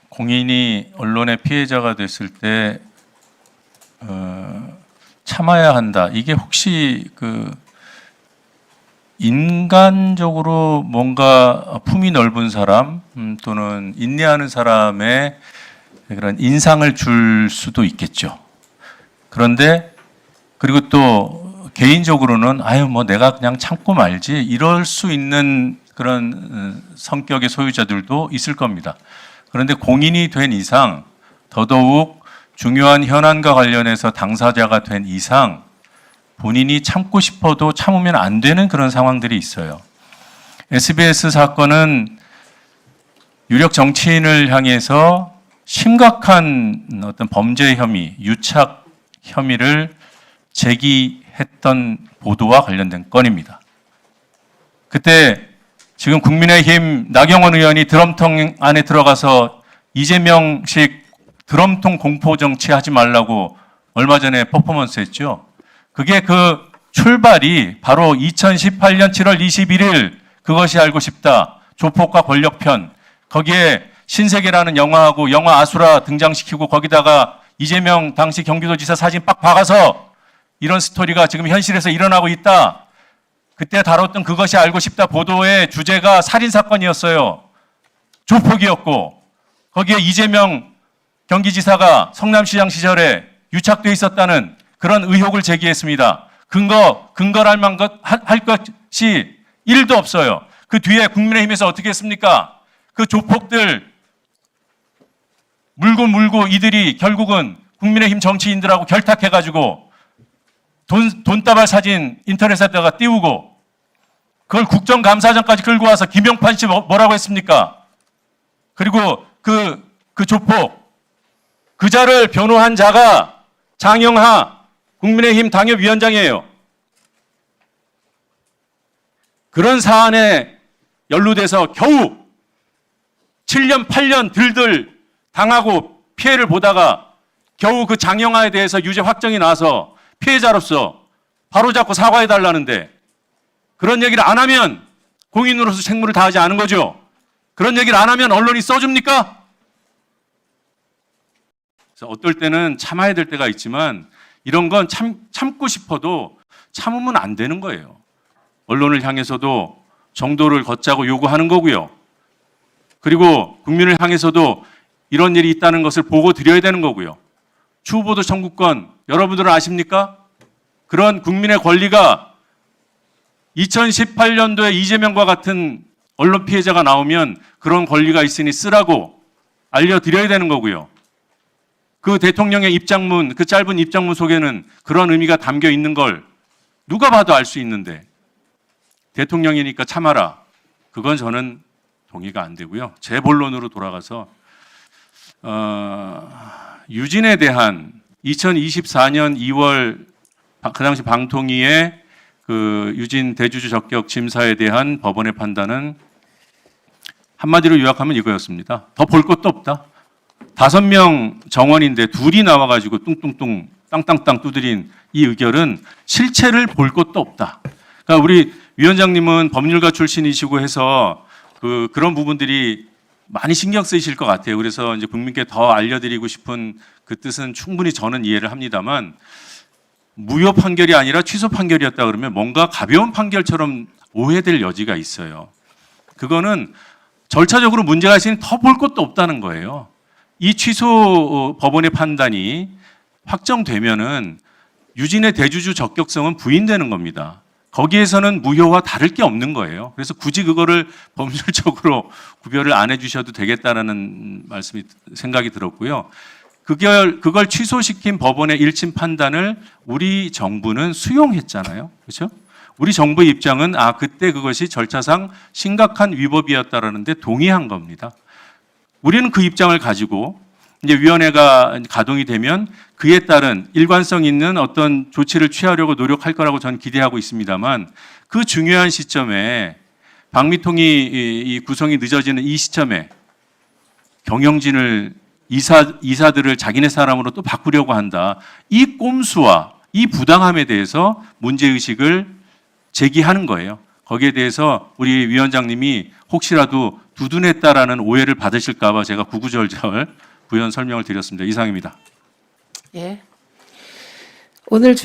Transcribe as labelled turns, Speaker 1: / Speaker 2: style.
Speaker 1: 공인이 언론의 피해자가 됐을 때 참아야 한다. 이게 혹시 그 인간적으로 뭔가 품이 넓은 사람 또는 인내하는 사람의 그런 인상을 줄 수도 있겠죠. 그런데 그리고 또 개인적으로는 아유 뭐 내가 그냥 참고 말지 이럴 수 있는 그런 성격의 소유자들도 있을 겁니다. 그런데 공인이 된 이상 더더욱 중요한 현안과 관련해서 당사자가 된 이상 본인이 참고 싶어도 참으면 안 되는 그런 상황들이 있어요. SBS 사건은 유력 정치인을 향해서 심각한 어떤 범죄 혐의, 유착 혐의를 제기했던 보도와 관련된 건입니다. 그때 지금 국민의힘 나경원 의원이 드럼통 안에 들어가서 이재명식 드럼통 공포 정치 하지 말라고 얼마 전에 퍼포먼스 했죠. 그게 그 출발이 바로 2018년 7월 21일 그것이 알고 싶다. 조폭과 권력편. 거기에 신세계라는 영화하고 영화 아수라 등장시키고 거기다가 이재명 당시 경기도지사 사진 빡 박아서 이런 스토리가 지금 현실에서 일어나고 있다. 그때 다뤘던 그것이 알고 싶다 보도의 주제가 살인사건이었어요. 조폭이었고 거기에 이재명 경기지사가 성남시장 시절에 유착돼 있었다는 그런 의혹을 제기했습니다. 근거랄 만한 할 것이 1도 없어요. 그 뒤에 국민의힘에서 어떻게 했습니까? 그 조폭들 물고 이들이 결국은 국민의힘 정치인들하고 결탁해가지고 돈다발 사진 인터넷에다가 띄우고 그걸 국정감사장까지 끌고 와서 김용판 씨 뭐라고 했습니까? 그리고 그 조폭 그자를 변호한 자가 장영하 국민의힘 당협위원장이에요. 그런 사안에 연루돼서 겨우 7년, 8년 들들 당하고 피해를 보다가 겨우 그 장영하에 대해서 유죄 확정이 나서 피해자로서 바로잡고 사과해달라는데 그런 얘기를 안 하면 공인으로서 책무를 다하지 않은 거죠. 그런 얘기를 안 하면 언론이 써줍니까? 그래서 어떨 때는 참아야 될 때가 있지만 이런 건 참고 싶어도 참으면 안 되는 거예요. 언론을 향해서도 정도를 걷자고 요구하는 거고요. 그리고 국민을 향해서도 이런 일이 있다는 것을 보고 드려야 되는 거고요. 추후보도 청구권 여러분들은 아십니까? 그런 국민의 권리가 2018년도에 이재명과 같은 언론 피해자가 나오면 그런 권리가 있으니 쓰라고 알려드려야 되는 거고요. 그 대통령의 입장문, 그 짧은 입장문 속에는 그런 의미가 담겨 있는 걸 누가 봐도 알 수 있는데 대통령이니까 참아라. 그건 저는 동의가 안 되고요. 제 본론으로 돌아가서 유진에 대한 2024년 2월 그 당시 방통위의 그 유진 대주주 적격 심사에 대한 법원의 판단은 한마디로 요약하면 이거였습니다. 더 볼 것도 없다. 5명 정원인데 둘이 나와가지고 뚱뚱뚱 땅땅땅 두드린 이 의결은 실체를 볼 것도 없다. 그러니까 우리 위원장님은 법률가 출신이시고 해서 그런 부분들이 많이 신경 쓰이실 것 같아요. 그래서 이제 국민께 더 알려드리고 싶은 그 뜻은 충분히 저는 이해를 합니다만 무효 판결이 아니라 취소 판결이었다 그러면 뭔가 가벼운 판결처럼 오해될 여지가 있어요. 그거는 절차적으로 문제가 있으니 더 볼 것도 없다는 거예요. 이 취소 법원의 판단이 확정되면은 유진의 대주주 적격성은 부인되는 겁니다. 거기에서는 무효와 다를 게 없는 거예요. 그래서 굳이 그거를 법률적으로 구별을 안 해주셔도 되겠다라는 생각이 들었고요. 그걸 취소시킨 법원의 1심 판단을 우리 정부는 수용했잖아요. 그렇죠? 우리 정부의 입장은 그때 그것이 절차상 심각한 위법이었다라는데 동의한 겁니다. 우리는 그 입장을 가지고 이제 위원회가 가동이 되면 그에 따른 일관성 있는 어떤 조치를 취하려고 노력할 거라고 저는 기대하고 있습니다만 그 중요한 시점에 방미통이 이 구성이 늦어지는 이 시점에 경영진을 이사들을 자기네 사람으로 또 바꾸려고 한다. 이 꼼수와 이 부당함에 대해서 문제의식을 제기하는 거예요. 거기에 대해서 우리 위원장님이 혹시라도 두둔했다라는 오해를 받으실까 봐 제가 구구절절 부연 설명을 드렸습니다. 이상입니다.
Speaker 2: 예. 오늘